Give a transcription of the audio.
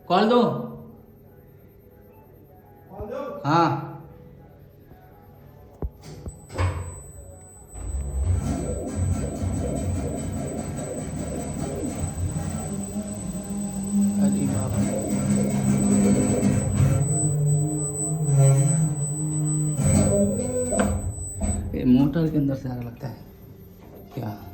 Call दो. हाँ अरे बाप ये मोटर के अंदर से आग लगता है क्या.